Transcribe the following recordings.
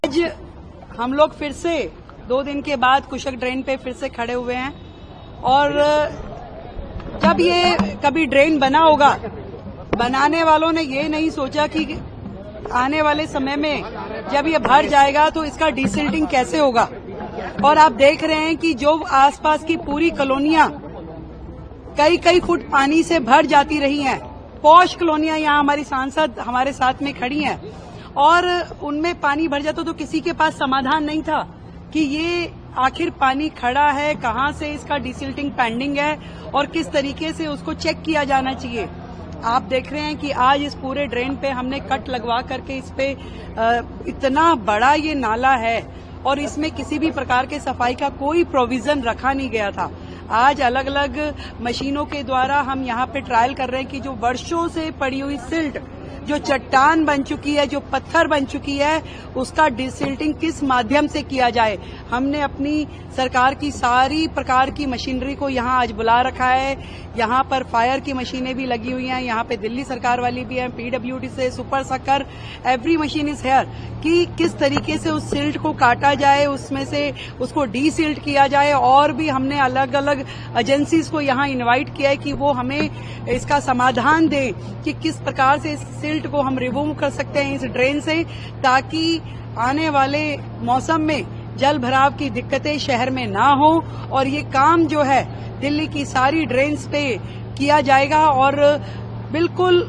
आज हम लोग फिर से 2 दिन के बाद कुशक ड्रेन पे फिर से खड़े हुए हैं और जब ये कभी ड्रेन बना होगा, बनाने वालों ने ये नहीं सोचा कि आने वाले समय में जब ये भर जाएगा तो इसका डिसिल्टिंग कैसे होगा। और आप देख रहे हैं कि जो आसपास की पूरी कॉलोनियां कई फुट पानी से भर जाती रही हैं। पॉश कॉलोनियां यहाँ हमारी सांसद हमारे साथ में खड़ी हैं और उनमें पानी भर जाता तो किसी के पास समाधान नहीं था कि ये आखिर पानी खड़ा है, कहां से इसका डिसिल्टिंग पेंडिंग है और किस तरीके से उसको चेक किया जाना चाहिए। आप देख रहे हैं कि आज इस पूरे ड्रेन पे हमने कट लगवा करके इस पे इतना बड़ा ये नाला है और इसमें किसी भी प्रकार के सफाई का कोई प्रोविजन रखा नहीं गया था। आज अलग अलग मशीनों के द्वारा हम यहाँ पे ट्रायल कर रहे हैं कि जो वर्षों से पड़ी हुई सिल्ट, जो चट्टान बन चुकी है, जो पत्थर बन चुकी है, उसका डिसिल्टिंग किस माध्यम से किया जाए। हमने अपनी सरकार की सारी प्रकार की मशीनरी को यहाँ आज बुला रखा है। यहाँ पर फायर की मशीनें भी लगी हुई हैं, यहाँ पे दिल्ली सरकार वाली भी है, पीडब्ल्यूडी से super sucker, every machine is here कि किस तरीके से उस सिल्ट को काटा जाए, उसमें से उसको डीसिल्ट किया जाए। और भी हमने अलग अलग एजेंसीज को यहाँ इनवाइट किया है कि वो हमें इसका समाधान दें कि किस प्रकार से इस सिल्ट को हम रिमूव कर सकते हैं इस ड्रेन से, ताकि आने वाले मौसम में जल भराव की दिक्कतें शहर में ना हो। और ये काम जो है दिल्ली की सारी ड्रेन्स पे किया जाएगा और बिल्कुल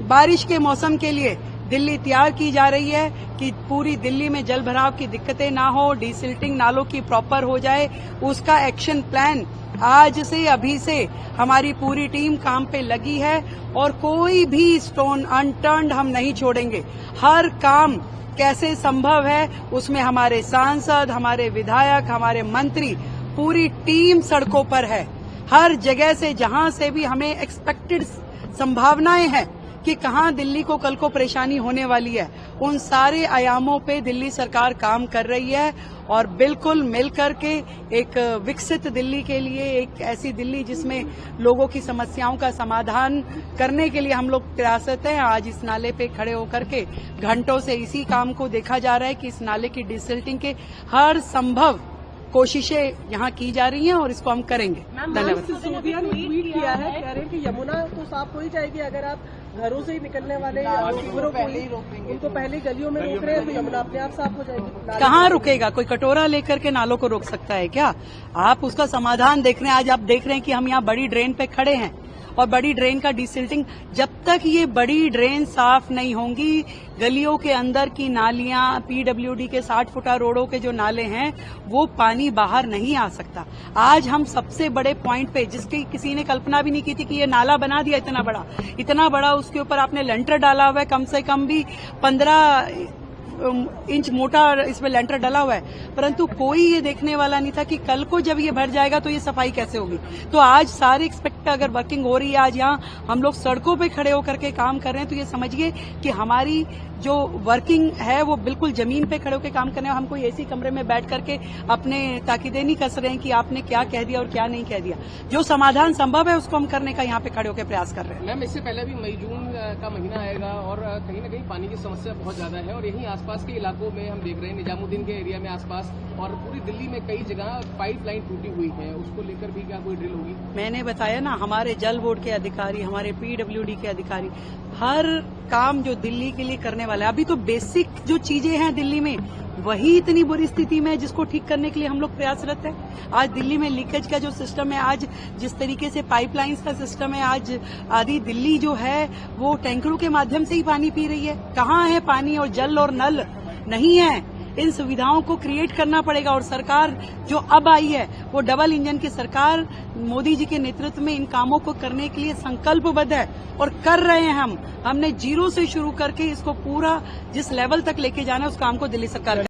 बारिश के मौसम के लिए दिल्ली तैयार की जा रही है कि पूरी दिल्ली में जल भराव की दिक्कतें ना हो, डिसिल्टिंग नालों की प्रॉपर हो जाए। उसका एक्शन प्लान आज से अभी से हमारी पूरी टीम काम पे लगी है और कोई भी स्टोन अनटर्न्ड हम नहीं छोड़ेंगे। हर काम कैसे संभव है उसमें हमारे सांसद, हमारे विधायक, हमारे मंत्री, पूरी टीम सड़कों पर है। हर जगह से जहां से भी हमें एक्सपेक्टेड संभावनाएं हैं कि कहां दिल्ली को कल को परेशानी होने वाली है, उन सारे आयामों पे दिल्ली सरकार काम कर रही है और बिल्कुल मिलकर के एक विकसित दिल्ली के लिए, एक ऐसी दिल्ली जिसमें लोगों की समस्याओं का समाधान करने के लिए हम लोग प्रयासरत हैं। आज इस नाले पे खड़े होकर के घंटों से इसी काम को देखा जा रहा है कि इस नाले की डिसिल्टिंग के हर संभव कोशिशें यहाँ की जा रही हैं और इसको हम करेंगे। धन्यवाद। सिसोदिया ने ट्वीट किया है, कह रहे हैं कि यमुना तो साफ हो ही जाएगी अगर आप घरों से ही निकलने वाले उनको पहले गलियों में रोक रहे हैं तो यमुना अपने आप साफ हो जाएगी। कहाँ रुकेगा? कोई कटोरा लेकर के नालों को रोक सकता है क्या? आप उसका समाधान देख रहे हैं। आज आप देख रहे हैं कि हम यहाँ बड़ी ड्रेन पे खड़े हैं और बड़ी ड्रेन का डिसिल्टिंग, जब तक ये बड़ी ड्रेन साफ नहीं होंगी, गलियों के अंदर की नालियां, पीडब्ल्यूडी के 60 फुटा रोडों के जो नाले हैं, वो पानी बाहर नहीं आ सकता। आज हम सबसे बड़े पॉइंट पे, जिसकी किसी ने कल्पना भी नहीं की थी कि ये नाला बना दिया इतना बड़ा, उसके ऊपर आपने लेंटर डाला हुआ है, कम से कम भी 15 इंच मोटा इसमें लेंटर डला हुआ है, परंतु कोई ये देखने वाला नहीं था कि कल को जब ये भर जाएगा तो ये सफाई कैसे होगी। तो आज सारे एक्सपेक्ट अगर वर्किंग हो रही है, आज यहाँ हम लोग सड़कों पे खड़े होकर के काम कर रहे हैं, तो ये समझिए कि हमारी जो वर्किंग है वो बिल्कुल जमीन पे खड़े होकर काम करने। हम कोई ऐसी कमरे में बैठ करके अपने ताकीदें नहीं कर रहे हैं कि आपने क्या कह दिया और क्या नहीं कह दिया। जो समाधान संभव है उसको हम करने का यहाँ पे खड़े होकर प्रयास कर रहे हैं। मैम, इससे पहले भी मई जून का महीना आएगा और कहीं न कहीं पानी की समस्या बहुत ज्यादा है और यहीं आसपास के इलाकों में हम देख रहे हैं, निजामुद्दीन के एरिया में आसपास और पूरी दिल्ली में कई जगह पाइपलाइन टूटी हुई है, उसको लेकर भी क्या कोई ड्रिल होगी? मैंने बताया ना, हमारे जल बोर्ड के अधिकारी, हमारे पीडब्ल्यूडी के अधिकारी हर काम जो दिल्ली के लिए करने वाले। अभी तो बेसिक जो चीजें हैं दिल्ली में वही इतनी बुरी स्थिति में है जिसको ठीक करने के लिए हम लोग प्रयासरत हैं। आज दिल्ली में लीकेज का जो सिस्टम है, आज जिस तरीके से पाइपलाइंस का सिस्टम है, आज आधी दिल्ली जो है वो टैंकरों के माध्यम से ही पानी पी रही है। कहाँ है पानी और जल और नल? नहीं है। इन सुविधाओं को क्रिएट करना पड़ेगा और सरकार जो अब आई है वो डबल इंजन की सरकार मोदी जी के नेतृत्व में इन कामों को करने के लिए संकल्पबद्ध है और कर रहे हैं। हमने जीरो से शुरू करके इसको पूरा जिस लेवल तक लेके जाना है उस काम को दिल्ली सरकार